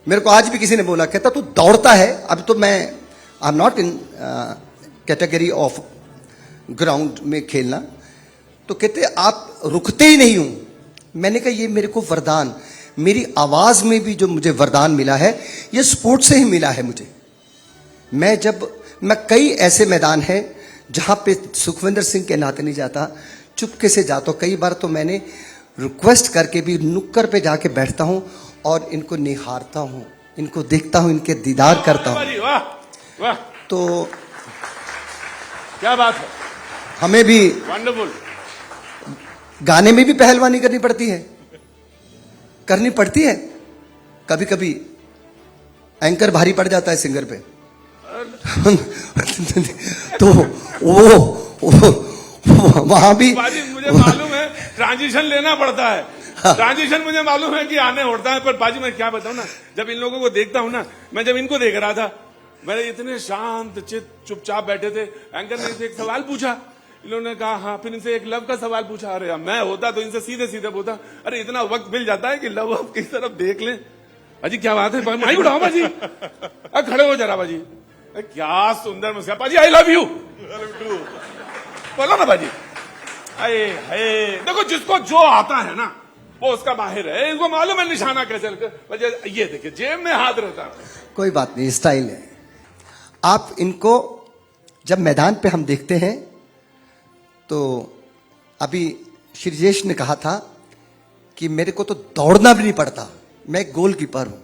मेरे को आज भी किसी ने बोला, कहता तू दौड़ता है। अब तो मैं I am not in category of ground में खेलना, तो कहते आप रुकते ही नहीं हूं। मैंने कहा ये मेरे को वरदान, मेरी आवाज में भी जो मुझे वरदान मिला है ये स्पोर्ट्स से ही मिला है मुझे। मैं कई ऐसे मैदान हैं जहां पे सुखविंदर सिंह के नाते नहीं जाता, चुपके से जाता हूं। कई बार तो मैंने रिक्वेस्ट करके भी नुक्कड़ पे जाके बैठता हूं और इनको निहारता हूं, इनको देखता हूं, इनके दीदार करता हूं। वाह वाह, तो क्या बात है। हमें भी वंडरफुल। गाने में भी पहलवानी करनी पड़ती है। कभी कभी एंकर भारी पड़ जाता है सिंगर पे तो वो वहां भी मुझे मालूम है ट्रांजिशन लेना पड़ता है। ट्रांजिशन मुझे मालूम है कि आने होता है, पर बाजी मैं क्या बताऊं ना, जब इन लोगों को देखता हूं ना, मैं जब इनको देख रहा था, मेरे इतने शांत चित चुपचाप बैठे थे। एंकर ने इनसे एक सवाल पूछा, इन्होंने कहा हाँ, फिर इनसे एक लव का सवाल पूछा। अरे मैं होता तो इनसे सीधे सीधे बोलता, अरे इतना वक्त मिल जाता है कि लव की तरफ देख लें। अजी क्या बात है, माइक उठाओ बाजी, खड़े हो जरा बाजी। क्या सुंदर मुस्कान बाजी, आई लव यू बोलो ना बाजी। देखो जिसको जो आता है ना वो उसका माहिर है, इनको मालूम है निशाना कैसे। ये देखिए जेब में हाथ रहता है। कोई बात नहीं, स्टाइल है। आप इनको जब मैदान पे हम देखते हैं तो अभी श्रीजेश ने कहा था कि मेरे को तो दौड़ना भी नहीं पड़ता, मैं गोलकीपर हूं,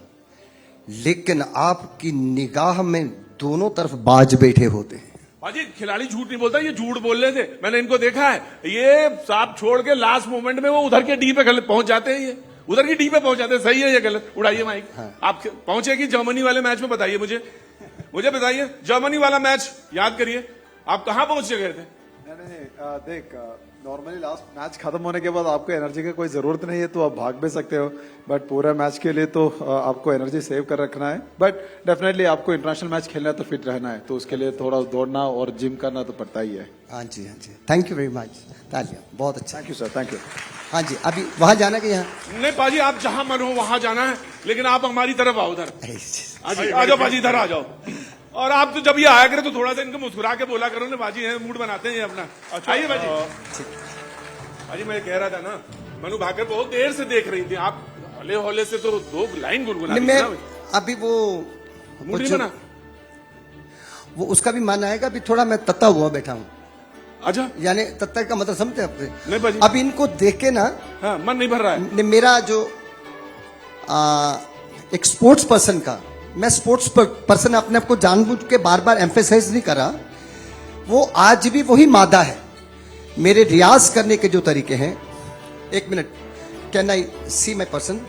लेकिन आपकी निगाह में दोनों तरफ बाज बैठे होते हैं। बाजी खिलाड़ी झूठ नहीं बोलता, ये झूठ बोल रहे थे, मैंने इनको देखा है। ये साफ छोड़ के लास्ट मोमेंट में वो उधर के डी पे पहुंच जाते हैं, ये उधर की डी पे पहुंच जाते हैं। सही है ये गलत? उड़ाइए माइक। हाँ। आप पहुंचे कि जर्मनी वाले मैच में बताइए मुझे बताइए, जर्मनी वाला मैच याद करिए, आप कहां पहुंचे गए थे? देख नॉर्मली लास्ट मैच खत्म होने के बाद आपको एनर्जी की कोई जरूरत नहीं है, तो आप भाग भी सकते हो, बट पूरे मैच के लिए तो आपको एनर्जी सेव कर रखना है। बट डेफिनेटली आपको इंटरनेशनल मैच खेलना है तो फिट रहना है, तो उसके लिए थोड़ा दौड़ना और जिम करना तो पड़ता ही है। हाँ जी, थैंक यू वेरी मच, तालियां, बहुत अच्छा। Thank you sir, thank you. हाँ जी, अभी वहां जाना कि यहाँ? नहीं पाजी, आप जहां मन हो वहां जाना है, लेकिन आप हमारी तरफ आओ उधर। आ जाओ पाजी, इधर आ जाओ। और आप तो जब ये आया करे तो थोड़ा सा इनको मुस्कुरा के बोला करो ना, बाजी है, मूड बनाते हैं अपना। आइए बाजी। बाजी मैं कह रहा था ना, मनु भाकर बहुत देर से देख रही थी, आप हौले हौले से तो 2 लाइन गुनगुना रही थी ना। अभी वो मूड नहीं बना, वो उसका भी मन आएगा। अभी थोड़ा मैं तत्ता हुआ बैठा हूँ। अच्छा, यानी तत्ता का मतलब समझते हैं आपने? नहीं बाजी, अब इनको देख के ना हाँ, मन नहीं भर रहा है। मेरा जो एक स्पोर्ट्स पर्सन का, मैं स्पोर्ट्स पर्सन अपने आप को जानबूझ के बार बार एम्फेसाइज नहीं कर रहा, वो आज भी वही मादा है। मेरे रियाज करने के जो तरीके हैं एक minute, can I see my person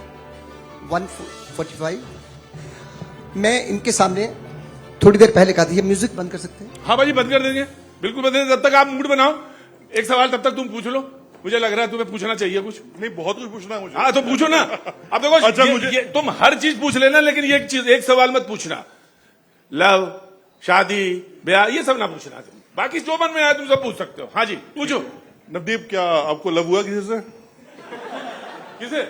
145? मैं इनके सामने थोड़ी देर पहले कहा था, ये म्यूजिक बंद कर सकते हैं? हाँ भाजी, बंद कर देंगे, बिल्कुल बंद देंगे। तब तक आप मूड बनाओ, एक सवाल तब तक तुम पूछ लो। मुझे लग रहा है तुम्हें पूछना चाहिए कुछ। नहीं, बहुत कुछ पूछना है मुझे। हाँ तो पूछो ना। अब देखो, अच्छा, ये तुम हर चीज पूछ लेना, लेकिन ये एक सवाल मत पूछना। लव, शादी, ब्याह, ये सब ना पूछना तुम। बाकी जो मन में आया तुम सब पूछ सकते हो। हाँ जी, पूछो। नवदीप, क्या आपको लव हुआ किसी से? किसे?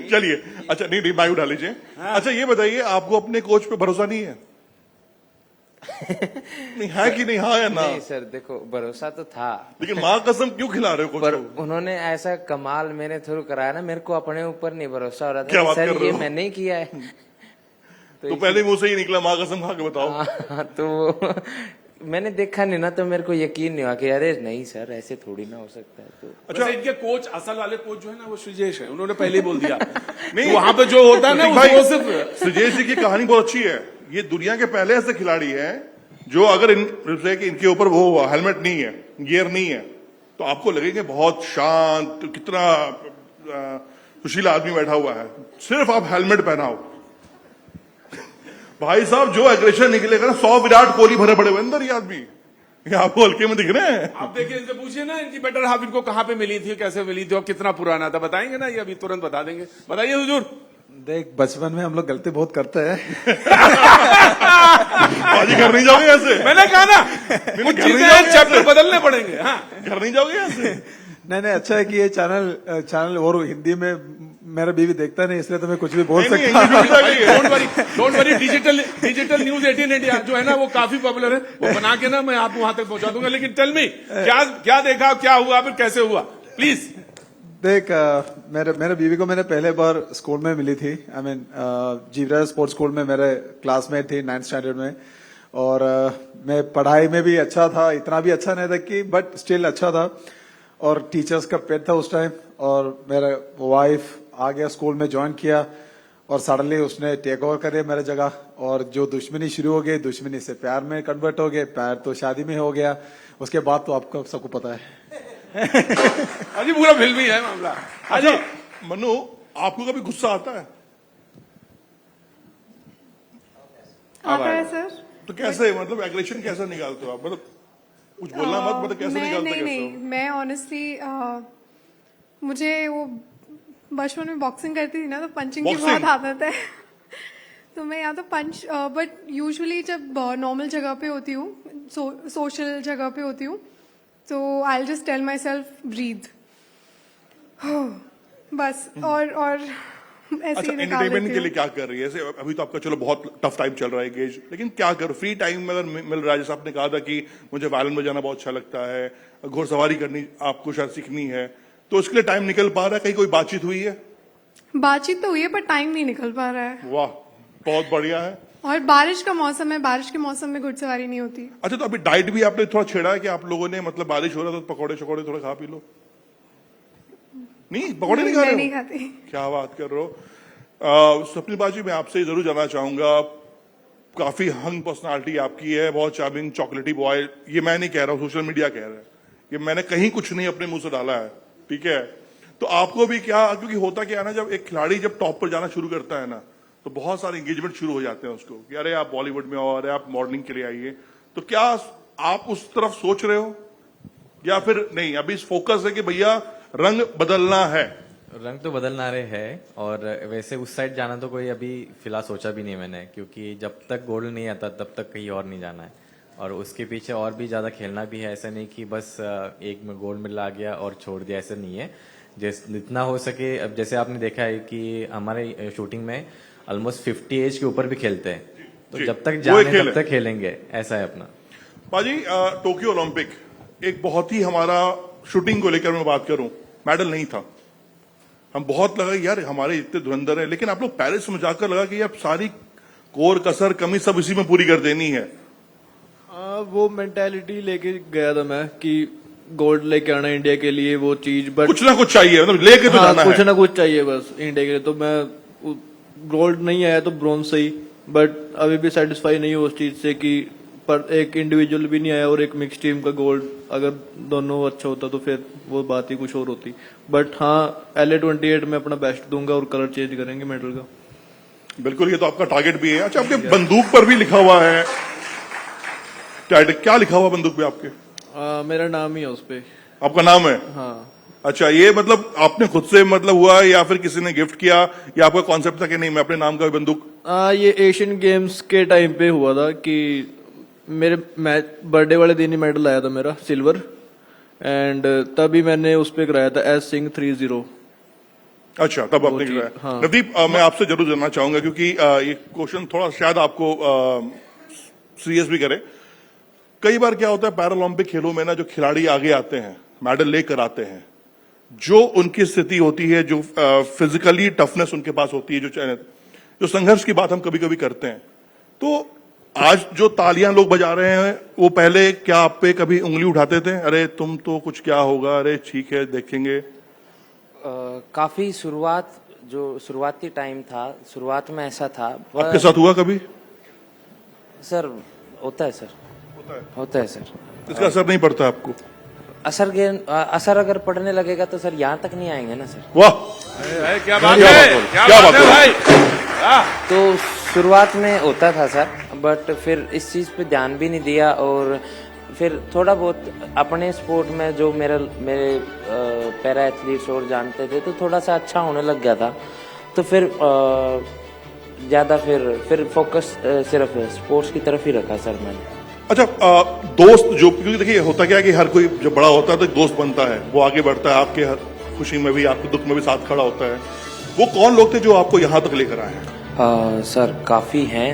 चलिए, अच्छा नहीं बाय उठा लीजिए। अच्छा ये बताइए, आपको अपने कोच पे भरोसा नहीं है? नहीं है कि नहीं? हाँ या ना? नहीं सर, देखो भरोसा तो था, लेकिन माँ कसम क्यों खिला रहे हो कोच पर को? उन्होंने ऐसा कमाल मेरे थ्रू कराया ना, मेरे को अपने ऊपर नहीं भरोसा हो रहा क्या था। बात कर सर रहे ये हो? मैंने ही किया है। तो पहले मुंह से ही निकला माँ कसम खा के बताओ। हाँ, तो मैंने देखा नहीं ना, तो मेरे को यकीन नहीं हुआ कि अरे नहीं सर, ऐसे थोड़ी ना हो सकता है। तो अच्छा, इनके कोच, असल वाले कोच जो है ना, वो श्रीजेश है। उन्होंने पहले ही बोल दिया। नहीं, वहां पे जो होता है ना, वो सिर्फ सुजेश जी की कहानी बहुत अच्छी है। ये दुनिया के पहले ऐसे खिलाड़ी हैं जो अगर इनके ऊपर वो हेलमेट नहीं है, गियर नहीं है, तो आपको लगेंगे बहुत शांत, कितना सुशील आदमी बैठा हुआ है। सिर्फ आप हेलमेट पहनाओ, भाई साहब जो एग्रेशन निकलेगा ना, 100 विराट कोहली भरे पड़े हुए अंदर ये आदमी। ये आपको हल्के में दिख रहे हैं? आप देखिए, इनसे पूछिए ना, इनकी बेटर हाफ इनको कहाँ पे मिली थी, कैसे मिली थी और कितना पुराना था, बताएंगे ना? ये अभी तुरंत बता देंगे। बताइए हुजूर। देख, बचपन में हम लोग गलती बहुत करते हैं। बाजी घर नहीं जाओगे ऐसे? मैंने कहा ना, कुछ चीजें चैप्टर बदलने पड़ेंगे। हाँ, घर नहीं जाओगे ऐसे? नहीं, अच्छा है कि ये चैनल और हिंदी में मेरा बीवी देखता नहीं, इसलिए तो मैं कुछ भी बोल सकता हूँ। Don't worry, digital news 18 India जो है ना, वो काफी पॉपुलर है। वो बना के ना मैं आपको वहां तक पहुंचा दूंगा। लेकिन टेल मी, क्या देखा, क्या हुआ, फिर कैसे हुआ, प्लीज। देख, मेरे बीवी को मैंने पहले बार स्कूल में मिली थी। I mean Jeevraj sports school में मेरे क्लासमेट थी 9th स्टैंडर्ड में। और मैं पढ़ाई में भी अच्छा था, इतना भी अच्छा नहीं था कि, बट स्टिल अच्छा था। और टीचर्स का पेट था उस टाइम। और मेरा वाइफ आ गया, स्कूल में ज्वाइन किया, और सडनली उसने टेक ओवर कर दिया मेरी जगह। और जो दुश्मनी शुरू हो गई, दुश्मनी से प्यार में कन्वर्ट हो गए, प्यार तो शादी में हो गया। उसके बाद तो आपको सबको पता है। अजी पूरा फिल्मी है मामला। अच्छा मनु, आपको कभी गुस्सा आता है? आता है सर। तो कैसे, मतलब एग्रेशन कैसे निकालते हो आप? मतलब कुछ बोलना मत, मतलब कैसे निकालते हो? नहीं, मैं ऑनेस्टली मुझे वो बचपन में बॉक्सिंग करती थी ना, तो पंचिंग की बहुत आदत है। तो मैं या तो पंच, बट यूजुअली जब नॉर्मल जगह पे होती हूँ, सोशल जगह पे होती हूँ, तो I will just tell myself breathe, बस। और ऐसे अच्छा, ही निकाल एंटरटेनमेंट देती के हूँ। लिए क्या कर रही है? ऐसे अभी तो आपका चलो बहुत टफ टाइम चल रहा है गेज, लेकिन क्या करो फ्री टाइम में अगर मिल रहा है? जैसे आपने कहा था कि मुझे वायलिन बजाना बहुत अच्छा लगता है, घुड़सवारी करनी आपको शायद सीखनी है, तो उसके लिए टाइम निकल पा रहा है? कहीं कोई बातचीत हुई है? बातचीत तो हुई है, पर टाइम नहीं निकल पा रहा है। वाह, बहुत बढ़िया है। और बारिश का मौसम है, बारिश के मौसम में घुड़सवारी नहीं होती। अच्छा, तो अभी डाइट भी आपने थोड़ा छेड़ा है कि आप लोगों ने, मतलब बारिश हो रहा तो पकौड़े शकौड़े थोड़ा खा पी लो? नहीं, पकौड़े नहीं खा रहे हो? नहीं खाती। क्या बात कर रहे हो? स्वप्निल बाजी, मैं आपसे जरूर जानना चाहूंगा, काफी हंग पर्सनालिटी आपकी है, बहुत चार्मिंग चॉकलेटी बॉय। ये मैं नहीं कह रहा हूँ, सोशल मीडिया कह रहा है, ये मैंने कहीं कुछ नहीं अपने मुंह से डाला है, ठीक है? तो आपको भी क्या, क्योंकि होता क्या है ना, जब एक खिलाड़ी जब टॉप पर जाना शुरू करता है ना, तो बहुत सारे एंगेजमेंट शुरू हो जाते हैं उसको कि अरे आप बॉलीवुड में हो, अरे आप मॉडलिंग के लिए आइए। तो क्या आप उस तरफ सोच रहे हो, या फिर नहीं, अभी फोकस है कि भैया रंग बदलना है? रंग तो बदलना रहे है, और वैसे उस साइड जाना तो कोई अभी फिलहाल सोचा भी नहीं मैंने, क्योंकि जब तक गोल्ड नहीं आता तब तक कहीं और नहीं जाना है। और उसके पीछे और भी ज्यादा खेलना भी है, ऐसा नहीं कि बस एक में गोल्ड मेडल आ गया और छोड़ दिया, ऐसा नहीं है। जितना हो सके, अब जैसे आपने देखा है कि हमारे शूटिंग में ऑलमोस्ट 50 एज के ऊपर भी खेलते हैं, तो जब तक जाने तब तक खेलेंगे, ऐसा है अपना। बाजी, टोक्यो ओलंपिक एक बहुत ही, हमारा शूटिंग को लेकर मैं बात करूं, मेडल नहीं था। हम बहुत लगा यार हमारे इतने धुरंधर है, लेकिन आप लोग पेरिस में जाकर लगा कि यार सारी कोर कसर कमी सब इसी में पूरी कर देनी है। वो मेंटालिटी लेके गया था मैं कि गोल्ड लेके आना इंडिया के लिए, वो चीज, बट कुछ ना कुछ चाहिए, मतलब लेके तो जाना है। कुछ ना कुछ चाहिए बस इंडिया के लिए। तो मैं गोल्ड नहीं आया तो ब्रॉन्ज सही, बट अभी भी सेटिस्फाई नहीं हूँ उस चीज से कि पर एक इंडिविजुअल भी नहीं आया और एक मिक्स टीम का गोल्ड, अगर दोनों अच्छा होता तो फिर वो बात ही कुछ और होती। बट हाँ, LA28 में अपना बेस्ट दूंगा और कलर चेंज करेंगे मेडल का। बिल्कुल, ये तो आपका टारगेट भी है। अच्छा, आपके बंदूक पर भी लिखा हुआ है, क्या लिखा हुआ बंदूक पे आपके? मेरा नाम ही है उस पे। आपका नाम है? हाँ। अच्छा, ये मतलब आपने खुद से मतलब हुआ है या फिर किसी ने गिफ्ट किया, या आपका कॉन्सेप्ट था कि नहीं मैं अपने नाम का बंदूक? ये एशियन गेम्स के टाइम पे हुआ था कि मेरे बर्थडे वाले दिन ही मेडल आया था मेरा, सिल्वर, एंड तभी मैंने उस पे कराया था S Singh 30। अच्छा, तब आपने कराया। हाँ। नवदीप, मैं आपसे जरूर जानना चाहूंगा क्योंकि ये क्वेश्चन थोड़ा शायद आपको सीरियस भी करे। कई बार क्या होता है पैरालंपिक खेलों में ना, जो खिलाड़ी आगे आते हैं, मेडल लेकर आते हैं, जो उनकी स्थिति होती है, जो फिजिकली टफनेस उनके पास होती है, जो संघर्ष की बात हम कभी कभी करते हैं, तो आज जो तालियां लोग बजा रहे हैं, वो पहले क्या आप पे कभी उंगली उठाते थे, अरे तुम तो कुछ क्या होगा, अरे ठीक है देखेंगे? काफी शुरुआती टाइम था, शुरुआत में ऐसा था। आपके साथ हुआ कभी? सर होता है सर, होता है सर। इसका असर नहीं पड़ता आपको? असर अगर पड़ने लगेगा तो सर यहाँ तक नहीं आएंगे ना सर। वाह, क्या बात है, क्या बात है भाई। तो शुरुआत में होता था सर, बट फिर इस चीज पे ध्यान भी नहीं दिया, और फिर थोड़ा बहुत अपने स्पोर्ट में जो मेरे पैरा एथलीट्स और जानते थे, तो थोड़ा सा अच्छा होने लग गया था। तो फिर ज्यादा फिर फोकस सिर्फ स्पोर्ट्स की तरफ ही रखा सर मैंने। अच्छा, दोस्त जो, क्योंकि देखिए होता क्या है कि हर कोई जब बड़ा होता है तो एक दोस्त बनता है, वो आगे बढ़ता है, आपके खुशी में भी आपके दुख में भी साथ खड़ा होता है। वो कौन लोग थे जो आपको यहाँ तक लेकर आए हैं? सर काफी हैं,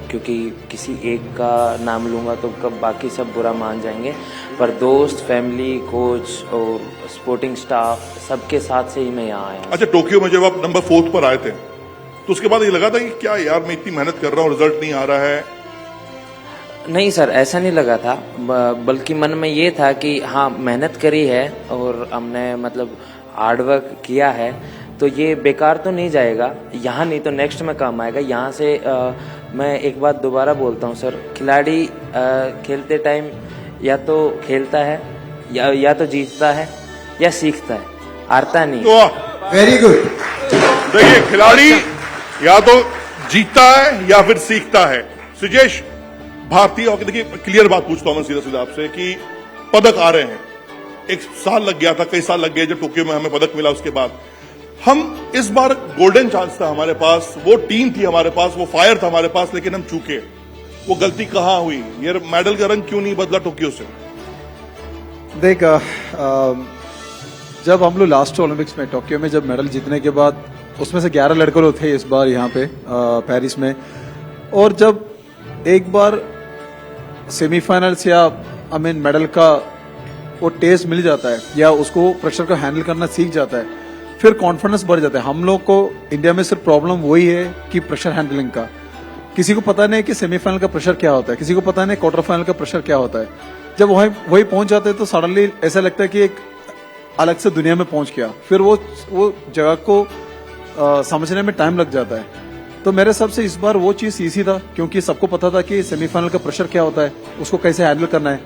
क्योंकि किसी एक का नाम लूंगा तो कब बाकी सब बुरा मान जाएंगे, पर दोस्त, फैमिली, कोच और स्पोर्टिंग स्टाफ सबके साथ से ही मैं यहाँ आया। अच्छा, टोक्यो में जब आप नंबर 4 पर आए थे, तो उसके बाद ये लगा था कि क्या यार मैं इतनी मेहनत कर रहा हूँ, रिजल्ट नहीं आ रहा है? नहीं सर, ऐसा नहीं लगा था, बल्कि मन में ये था कि हाँ मेहनत करी है और हमने मतलब हार्डवर्क किया है, तो ये बेकार तो नहीं जाएगा, यहाँ नहीं तो नेक्स्ट में काम आएगा। यहाँ से मैं एक बात दोबारा बोलता हूँ सर, खिलाड़ी खेलते टाइम या तो खेलता है या तो जीतता है या सीखता है, हारता नहीं। Very good. देखिए, खिलाड़ी या तो जीतता है या फिर सीखता है। सुजेश, भारतीय हॉकी, देखिए क्लियर बात पूछता हूं मैं सीधा सीधा आपसे कि पदक आ रहे हैं, एक साल लग गया था, कई साल लग गए जब टोक्यो में हमें पदक मिला, उसके बाद हम इस बार गोल्डन चांस था हमारे पास, वो टीम थी हमारे पास, वो फायर था हमारे पास, लेकिन हम चूके। वो गलती कहां हुई? ये मेडल का रंग क्यों नहीं बदला टोक्यो से? देख, जब हम लोग लास्ट ओलंपिक्स में टोक्यो में जब मेडल जीतने के बाद, उसमें से 11 लड़के लोग थे इस बार यहाँ पे पेरिस में, और जब एक बार सेमीफाइनल्स या मेडल का वो टेस्ट मिल जाता है या उसको प्रेशर को हैंडल करना सीख जाता है, फिर कॉन्फिडेंस बढ़ जाता है। हम लोग को इंडिया में सिर्फ प्रॉब्लम वही है कि प्रेशर हैंडलिंग का। किसी को पता नहीं कि सेमीफाइनल का प्रेशर क्या होता है, किसी को पता नहीं क्वार्टर फाइनल का प्रेशर क्या होता है। जब वही पहुंच जाते हैं तो सडनली ऐसा लगता है कि एक अलग से दुनिया में पहुंच गया, फिर वो जगह को समझने में टाइम लग जाता है। तो मेरे हिसाब से इस बार वो चीज इजी था, क्योंकि सबको पता था कि सेमीफाइनल का प्रेशर क्या होता है, उसको कैसे हैंडल करना है।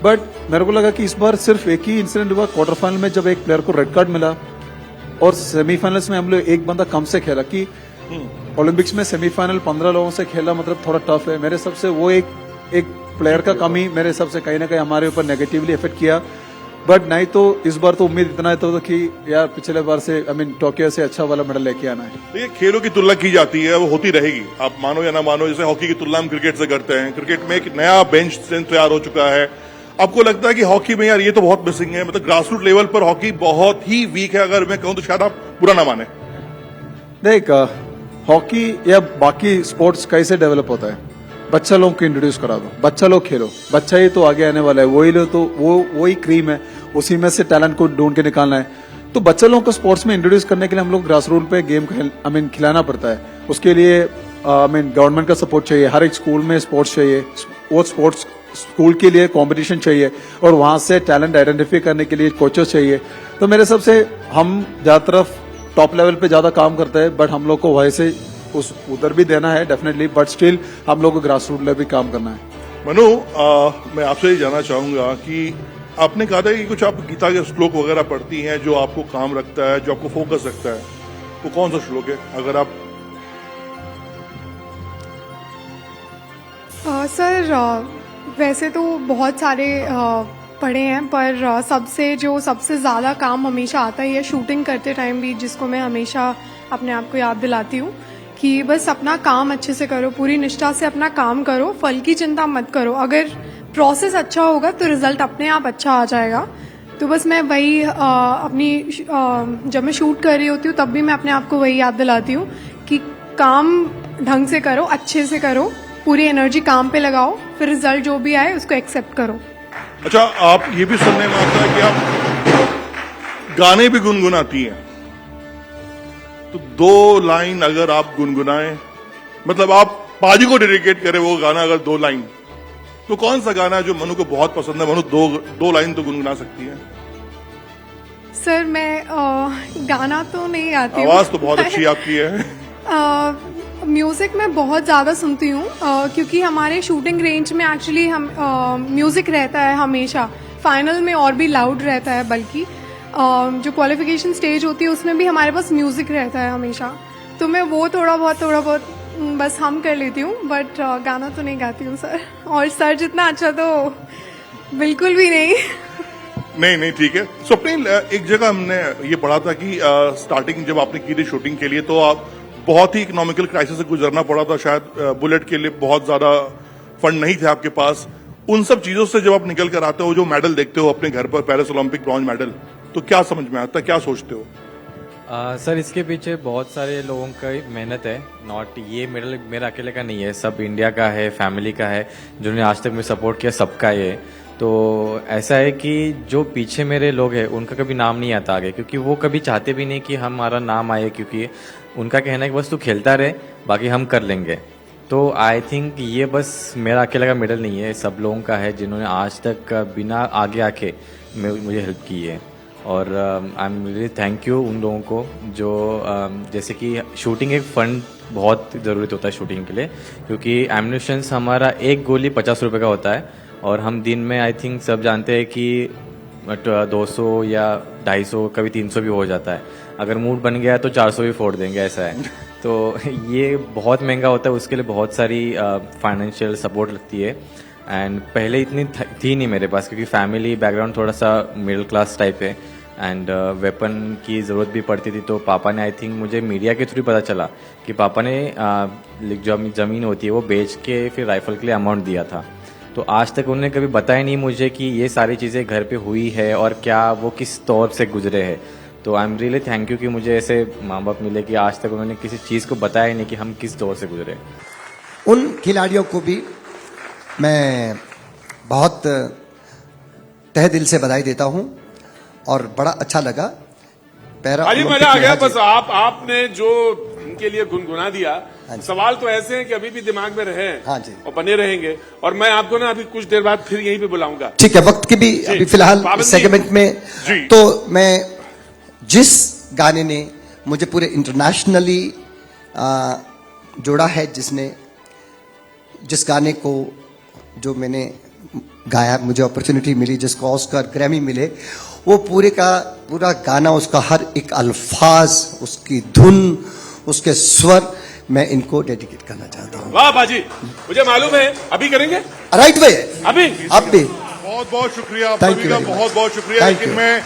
बट मेरे को लगा कि इस बार सिर्फ एक ही इंसिडेंट हुआ क्वार्टर फाइनल में, जब एक प्लेयर को रेड कार्ड मिला, और सेमीफाइनल्स में हम लोग एक बंदा कम से खेला। कि ओलंपिक्स में सेमीफाइनल 15 लोगों से खेला मतलब थोड़ा टफ है। मेरे हिसाब से वो एक प्लेयर का कमी मेरे हिसाब से कहीं ना कहीं हमारे ऊपर नेगेटिवली इफेक्ट किया। बट नहीं तो इस बार तो उम्मीद इतना है तो कि यार पिछले बार से टोक्यो से अच्छा वाला मेडल लेके आना है। तो ये खेलों की तुलना की जाती है, वो होती रहेगी, आप मानो या ना मानो। जैसे हॉकी की तुलना हम क्रिकेट से करते हैं, क्रिकेट में एक नया बेंच स्ट्रेंथ तैयार हो चुका है। आपको लगता है कि हॉकी में यार ये तो बहुत मिसिंग है, मतलब ग्रासरूट लेवल पर हॉकी बहुत ही वीक है, अगर मैं कहूं तो शायद आप बुरा ना माने? देख, हॉकी या बाकी स्पोर्ट्स कैसे डेवलप होता है, बच्चा लोग को इंट्रोड्यूस करा दो, बच्चा लोग खेलो, बच्चा ही तो आगे आने वाला है, वही लो तो वही क्रीम है, उसी में से टैलेंट को ढूंढ के निकालना है। तो बच्चा लोगों को स्पोर्ट्स में इंट्रोड्यूस करने के लिए हम लोग ग्रास रूट पे गेम खिलाना पड़ता है। उसके लिए गवर्नमेंट का सपोर्ट चाहिए, हर एक स्कूल में स्पोर्ट्स चाहिए, वो स्पोर्ट्स स्कूल के लिए कंपटीशन चाहिए, और वहां से टैलेंट आइडेंटिफाई करने के लिए कोचेस चाहिए। तो मेरे हिसाब से हम ज्यादातर टॉप लेवल पे ज्यादा काम करते हैं, बट हम लोग को वैसे उधर भी देना है डेफिनेटली, बट स्टिल हम लोग को ग्रास रूट लेवल भी काम करना है। मनु, मैं आपसे ये जानना चाहूंगा कि आपने कहा था कि कुछ आप गीता के श्लोक वगैरह पढ़ती हैं जो आपको काम रखता है, जो आपको फोकस रखता है, वो कौन सा श्लोक है? अगर आप सर वैसे तो बहुत सारे पढ़े हैं, पर सबसे ज़्यादा काम हमेशा आता है शूटिंग करते टाइम भी, जिसको मैं हमेशा अपने आप को याद दिलाती हूँ कि बस अपना काम अच्छे से करो, पूरी निष्ठा से अपना काम करो, फल की चिंता मत करो। अगर प्रोसेस अच्छा होगा तो रिजल्ट अपने आप अच्छा आ जाएगा। तो बस मैं वही जब मैं शूट कर रही होती हूँ तब भी मैं अपने आप को वही याद दिलाती हूँ कि काम ढंग से करो, अच्छे से करो, पूरी एनर्जी काम पे लगाओ, फिर रिजल्ट जो भी आए उसको एक्सेप्ट करो। अच्छा, आप ये भी सुनने में आता है कि आप गाने भी गुनगुनाती हैं, तो 2 लाइन अगर आप गुनगुनाएं, मतलब आप पाजी को डेडिकेट करें वो गाना, अगर 2 लाइन, तो कौन सा गाना है जो मनु को बहुत पसंद है? मनु 2 लाइन तो गुनगुना सकती है। सर मैं गाना तो नहीं गाती हूँ। आवाज तो बहुत अच्छी आपकी है। म्यूजिक मैं बहुत ज़्यादा सुनती हूँ, क्योंकि हमारे शूटिंग रेंज में एक्चुअली हम म्यूजिक रहता है हमेशा, फाइनल में और भी लाउड रहता है, बल्कि जो क्वालिफिकेशन स्टेज होती है उसमें भी हमारे पास म्यूजिक रहता है हमेशा। तो मैं वो थोड़ा बहुत बस हम कर लेती हूँ, बट गाना तो नहीं गाती हूँ सर। और सर जितना अच्छा तो बिल्कुल भी नहीं। नहीं, ठीक है। स्वप्निल, एक जगह हमने ये पढ़ा था कि स्टार्टिंग जब आपने की थी शूटिंग के लिए, तो आप बहुत ही इकोनॉमिकल क्राइसिस से गुजरना पड़ा था, शायद बुलेट के लिए बहुत ज्यादा फंड नहीं थे आपके पास। उन सब चीजों से जब आप निकल कर आते हो, जो मेडल देखते हो अपने घर पर, पेरिस ओलंपिक ब्रॉन्ज मेडल, तो क्या समझ में आता है, क्या सोचते हो? सर इसके पीछे बहुत सारे लोगों का मेहनत है, नॉट ये मेडल मेरा अकेले का नहीं है, सब इंडिया का है, फैमिली का है, जिन्होंने आज तक मुझे सपोर्ट किया सबका ये। तो ऐसा है कि जो पीछे मेरे लोग हैं उनका कभी नाम नहीं आता आगे, क्योंकि वो कभी चाहते भी नहीं कि हमारा नाम आए, क्योंकि उनका कहना है कि बस तू खेलता रहे, बाकी हम कर लेंगे। तो आई थिंक ये बस मेरा अकेला का मेडल नहीं है, सब लोगों का है जिन्होंने आज तक बिना आगे आके मुझे हेल्प की है। और I am really thank you उन लोगों को जो जैसे कि शूटिंग एक फंड बहुत ज़रूरत होता है शूटिंग के लिए, क्योंकि एम्यूनिशंस हमारा एक गोली 50 रुपये का होता है, और हम दिन में आई थिंक सब जानते हैं कि 200 या 250 कभी 300 भी हो जाता है। अगर मूड बन गया तो 400 भी फोड़ देंगे, ऐसा है। तो ये बहुत महंगा होता है, उसके लिए बहुत सारी फाइनेंशियल सपोर्ट लगती है। एंड पहले इतनी थी नहीं मेरे पास, क्योंकि फैमिली बैकग्राउंड थोड़ा सा मिडिल क्लास टाइप है, एंड वेपन की ज़रूरत भी पड़ती थी। तो पापा ने आई थिंक मुझे मीडिया के थ्रू पता चला कि पापा ने जो ज़मीन होती है वो बेच के फिर राइफल के लिए अमाउंट दिया था। तो आज तक उन्होंने कभी बताया नहीं मुझे कि ये सारी चीज़ें घर पे हुई है और क्या वो किस तौर से गुजरे हैं। तो I am really thank you कि मुझे ऐसे माँ बाप मिले कि आज तक उन्होंने किसी चीज़ को बताया नहीं कि हम किस दौर से गुजरे। उन खिलाड़ियों को भी मैं बहुत तहे दिल से बधाई देता हूं और बड़ा अच्छा लगा। पैरा अली मजा आ गया। बस आपने जो इनके लिए गुनगुना दिया, सवाल तो ऐसे हैं कि अभी भी दिमाग में रहे हाँ जी। और बने रहेंगे, और मैं आपको ना अभी कुछ देर बाद फिर यहीं पे बुलाऊंगा। ठीक है, वक्त की भी अभी फिलहाल सेगमेंट में जी। तो मैं जिस गाने ने मुझे पूरे इंटरनेशनली जोड़ा है, जिस गाने को जो मैंने गाया, मुझे अपॉर्चुनिटी मिली, जिसको ऑस्कर ग्रैमी मिले, वो पूरे का पूरा गाना, उसका हर एक अल्फाज, उसकी धुन, उसके स्वर, मैं इनको डेडिकेट करना चाहता हूँ। वाह बाजी, मुझे मालूम है अभी करेंगे, राइट वे अभी अब भी बहुत बहुत शुक्रिया आप Thank सभी you का, very much. बहुत बहुत शुक्रिया। Thank लेकिन you. मैं